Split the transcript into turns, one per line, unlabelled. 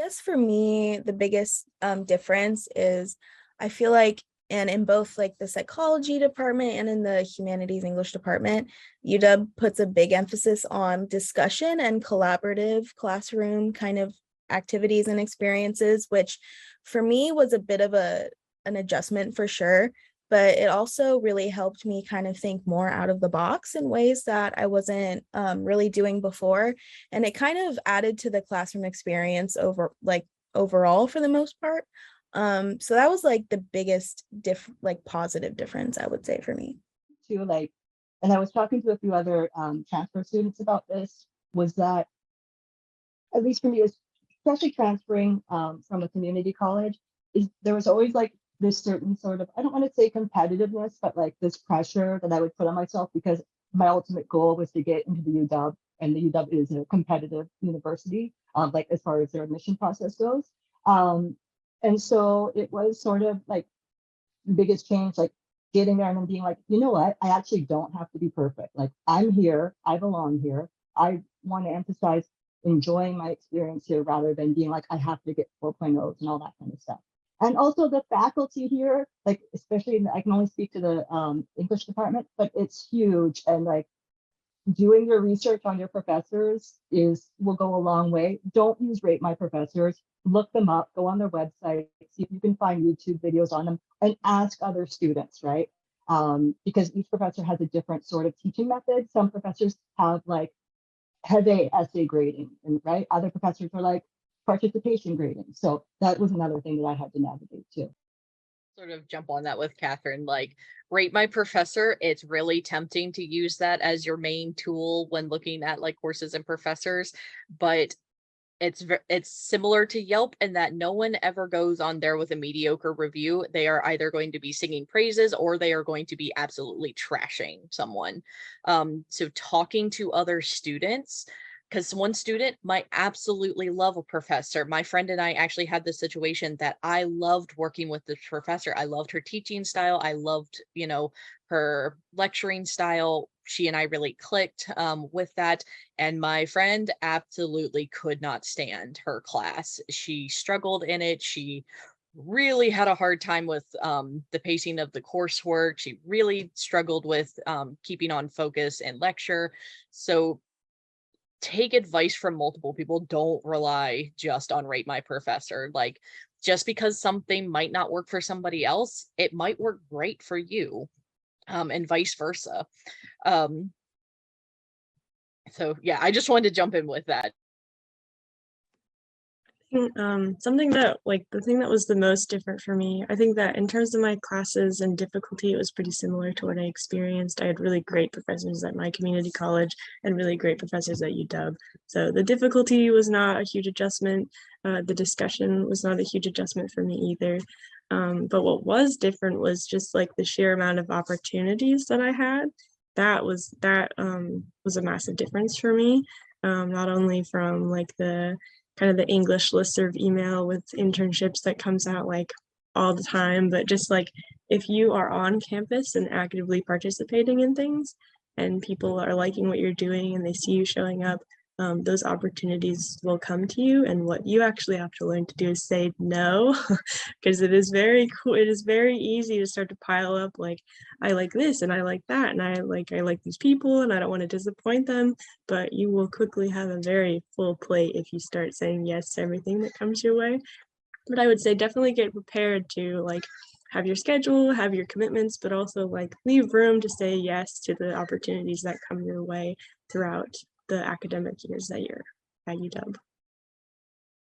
guess for me, the biggest difference is I feel like, and in both like the psychology department and in the humanities English department, UW puts a big emphasis on discussion and collaborative classroom kind of activities and experiences, which for me was a bit of an adjustment for sure. But it also really helped me kind of think more out of the box in ways that I wasn't really doing before. And it kind of added to the classroom experience overall for the most part. So that was like the biggest positive difference, I would say, for me.
To like, and I was talking to a few other transfer students about this, was that, at least for me, especially transferring from a community college, is there was always like this certain sort of, I don't want to say competitiveness, but like this pressure that I would put on myself because my ultimate goal was to get into the UW, and the UW is a competitive university, like as far as their admission process goes. And so it was sort of like the biggest change, like getting there and then being like, you know what, I actually don't have to be perfect. Like I'm here, I belong here. I want to emphasize enjoying my experience here rather than being like, I have to get 4.0s and all that kind of stuff. And also the faculty here, like especially I can only speak to the English department, but it's huge. And like doing your research on your professors will go a long way. Don't use Rate My Professors. Look them up, go on their website, see if you can find YouTube videos on them, and ask other students, right? Because each professor has a different sort of teaching method. Some professors have like heavy essay grading, and right, other professors are like participation grading. So that was another thing that I had to navigate too.
Sort of jump on that with Catherine, like Rate My Professor. It's really tempting to use that as your main tool when looking at like courses and professors, but it's similar to Yelp in that no one ever goes on there with a mediocre review. They are either going to be singing praises or they are going to be absolutely trashing someone. So talking to other students, because one student might absolutely love a professor. My friend and I actually had this situation that I loved working with this professor. I loved her teaching style. I loved, her lecturing style. She and I really clicked with that. And my friend absolutely could not stand her class. She struggled in it. She really had a hard time with the pacing of the coursework. She really struggled with keeping on focus and lecture. So take advice from multiple people. Don't rely just on Rate My Professor. Like, just because something might not work for somebody else, it might work great for you, and vice versa. So yeah, I just wanted to jump in with that.
Something that the thing that was the most different for me, I think that in terms of my classes and difficulty, it was pretty similar to what I experienced. I had really great professors at my community college and really great professors at UW. So the difficulty was not a huge adjustment. The discussion was not a huge adjustment for me either. But what was different was just like the sheer amount of opportunities that I had. That was a massive difference for me. Not only from like the kind of the English listserv email with internships that comes out like all the time, but just like if you are on campus and actively participating in things and people are liking what you're doing and they see you showing up, those opportunities will come to you. And what you actually have to learn to do is say no, because it is very cool. It is very easy to start to pile up like, I like this and I like that and I like these people and I don't want to disappoint them. But you will quickly have a very full plate if you start saying yes to everything that comes your way. But I would say definitely get prepared to like have your schedule, have your commitments, but also like leave room to say yes to the opportunities that come your way throughout the academic years that you're at UW.